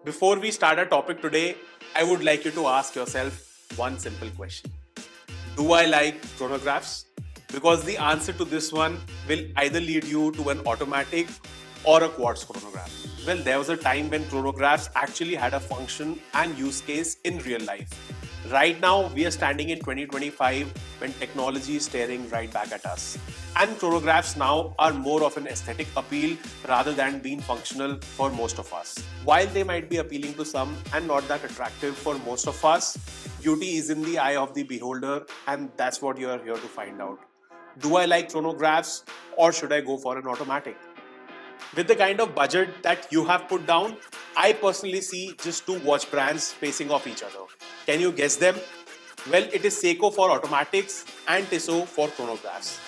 Before we start our topic today, I would like you to ask yourself one simple question. Do I like chronographs? Because the answer to this one will either lead you to an automatic or a quartz chronograph. Well, there was a time when chronographs actually had a function and use case in real life. Right now, we are standing in 2025 when technology is staring right back at us. And chronographs now are more of an aesthetic appeal rather than being functional for most of us. While they might be appealing to some and not that attractive for most of us, beauty is in the eye of the beholder, and that's what you are here to find out. Do I like chronographs or should I go for an automatic? With the kind of budget that you have put down, I personally see just two watch brands facing off each other. Can you guess them? Well, it is Seiko for automatics and Tissot for chronographs.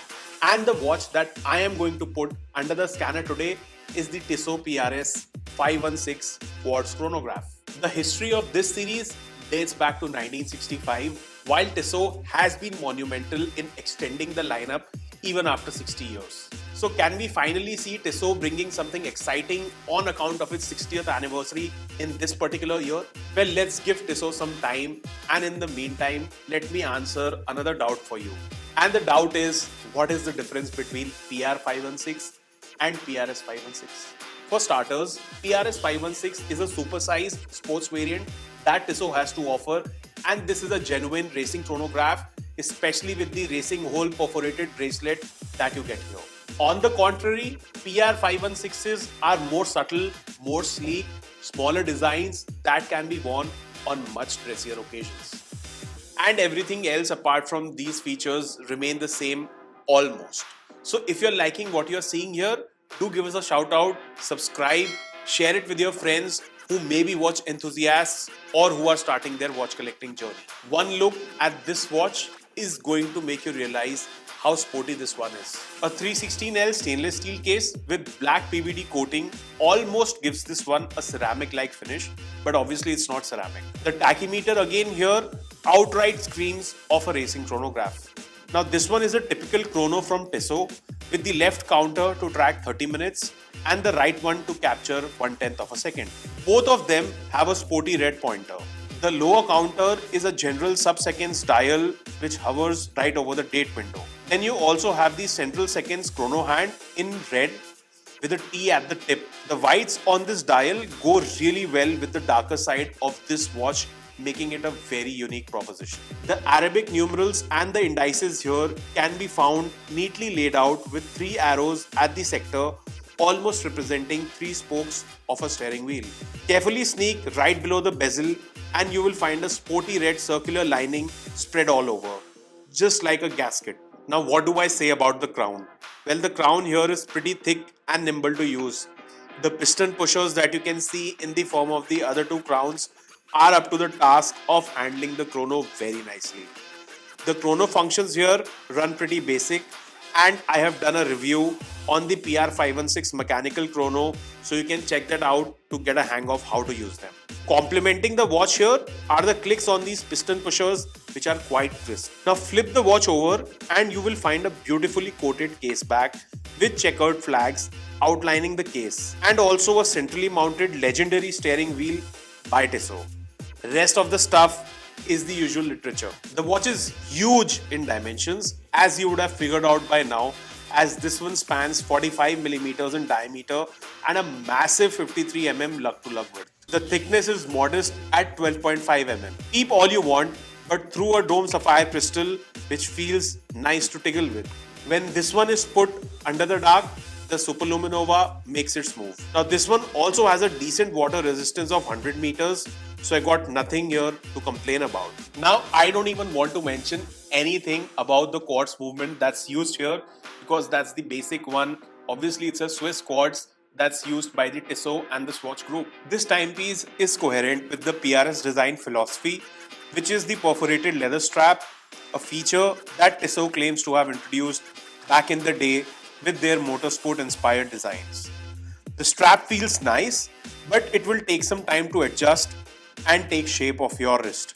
And the watch that I am going to put under the scanner today is the Tissot PRS516 Quartz Chronograph. The history of this series dates back to 1965, while Tissot has been monumental in extending the lineup even after 60 years. So can we finally see Tissot bringing something exciting on account of its 60th anniversary in this particular year? Well, let's give Tissot some time, and in the meantime, let me answer another doubt for you. And the doubt is, what is the difference between PR516 and PRS516? For starters, PRS516 is a supersized sports variant that Tissot has to offer, and this is a genuine racing chronograph, especially with the racing hole perforated bracelet that you get here. On the contrary, PR516s are more subtle, more sleek, smaller designs that can be worn on much dressier occasions. And everything else apart from these features remain the same almost. So if you're liking what you're seeing here, do give us a shout out, subscribe, share it with your friends who may be watch enthusiasts or who are starting their watch collecting journey. One look at this watch is going to make you realize how sporty this one is. A 316L stainless steel case with black PVD coating almost gives this one a ceramic-like finish, but obviously it's not ceramic. The tachymeter again here outright screams of a racing chronograph. Now this one is a typical chrono from Tissot with the left counter to track 30 minutes and the right one to capture 1/10 of a second. Both of them have a sporty red pointer. The lower counter is a general sub-seconds dial which hovers right over the date window. Then you also have the central seconds chrono hand in red with a T at the tip. The whites on this dial go really well with the darker side of this watch, making it a very unique proposition. The Arabic numerals and the indices here can be found neatly laid out with 3 arrows at the sector, almost representing 3 spokes of a steering wheel. Carefully sneak right below the bezel and you will find a sporty red circular lining spread all over, just like a gasket. Now what do I say about the crown? Well, the crown here is pretty thick and nimble to use. The piston pushers that you can see in the form of the other 2 crowns are up to the task of handling the chrono very nicely. The chrono functions here run pretty basic, and I have done a review on the PR516 mechanical chrono, so you can check that out to get a hang of how to use them. Complementing the watch here are the clicks on these piston pushers, which are quite crisp. Now flip the watch over and you will find a beautifully coated case back with checkered flags outlining the case, and also a centrally mounted legendary steering wheel by Tissot. Rest of the stuff is the usual literature. The watch is huge in dimensions, as you would have figured out by now, as this one spans 45mm in diameter and a massive 53mm lug-to-lug width. The thickness is modest at 12.5mm. Keep all you want, but through a dome sapphire crystal, which feels nice to tickle with. When this one is put under the dark, the Superluminova makes it smooth. Now this one also has a decent water resistance of 100 meters, so I got nothing here to complain about. Now I don't even want to mention anything about the quartz movement that's used here, because that's the basic one. Obviously it's a Swiss quartz that's used by the Tissot and the Swatch Group. This timepiece is coherent with the PRS design philosophy, which is the perforated leather strap, a feature that Tissot claims to have introduced back in the day with their motorsport-inspired designs. The strap feels nice, but it will take some time to adjust and take shape of your wrist.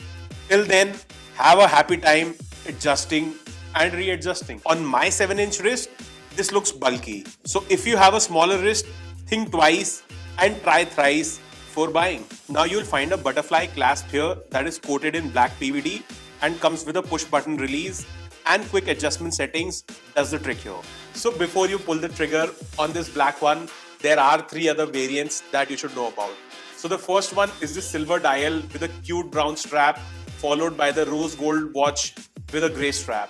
Till then, have a happy time adjusting and readjusting. On my 7-inch wrist, this looks bulky. So if you have a smaller wrist, think twice and try thrice before buying. Now you'll find a butterfly clasp here that is coated in black PVD and comes with a push button release, and quick adjustment settings does the trick here. So before you pull the trigger on this black one, there are 3 other variants that you should know about. So the first one is this silver dial with a cute brown strap, followed by the rose gold watch with a grey strap.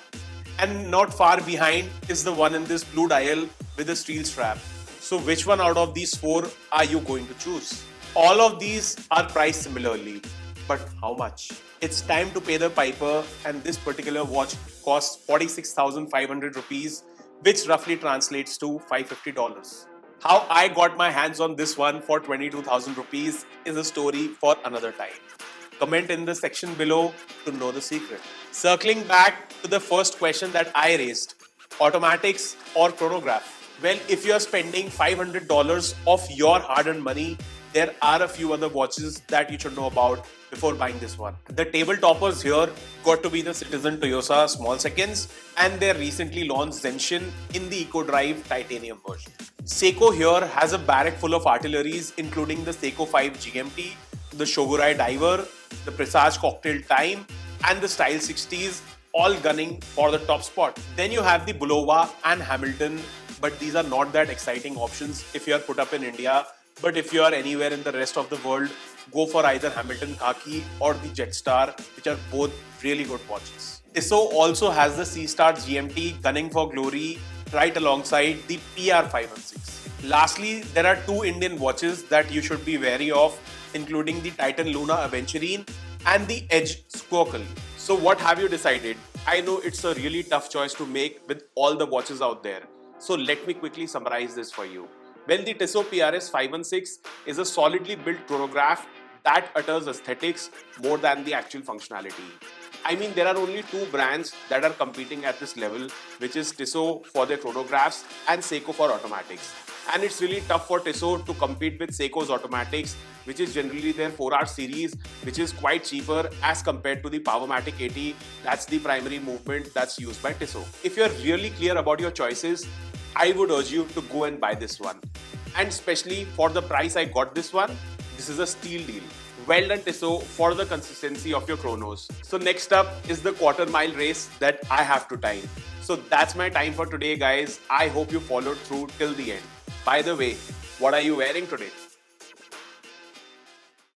And not far behind is the one in this blue dial with a steel strap. So which one out of these 4 are you going to choose? All of these are priced similarly, but how much? It's time to pay the piper, and this particular watch costs 46,500 rupees, which roughly translates to $550. How I got my hands on this one for 22,000 rupees is a story for another time. Comment in the section below to know the secret. Circling back to the first question that I raised, automatics or chronograph? Well, if you are spending $500 of your hard-earned money, there are a few other watches that you should know about before buying this one. The table toppers here got to be the Citizen Toyosa Small Seconds and their recently launched Zenshin in the Eco Drive titanium version. Seiko here has a barrack full of artilleries, including the Seiko 5 GMT, the Shogurai Diver, the Presage Cocktail Time, and the Style 60s, all gunning for the top spot. Then you have the Bulova and Hamilton, but these are not that exciting options if you are put up in India. But if you are anywhere in the rest of the world, go for either Hamilton Khaki or the Jetstar, which are both really good watches. Tissot also has the C-Star GMT gunning for glory right alongside the PR516. Lastly, there are 2 Indian watches that you should be wary of, including the Titan Luna Aventurine and the Edge Squawkle. So what have you decided? I know it's a really tough choice to make with all the watches out there. So let me quickly summarize this for you. Well, the Tissot PRS516 is a solidly built chronograph that utters aesthetics more than the actual functionality. I mean, there are only 2 brands that are competing at this level, which is Tissot for their chronographs and Seiko for automatics. And it's really tough for Tissot to compete with Seiko's automatics, which is generally their 4R series, which is quite cheaper as compared to the Powermatic 80. That's the primary movement that's used by Tissot. If you're really clear about your choices, I would urge you to go and buy this one. And especially for the price I got this one, this is a steal deal. Well done Tissot for the consistency of your chronos. So next up is the quarter mile race that I have to time. So that's my time for today, guys. I hope you followed through till the end. By the way, what are you wearing today?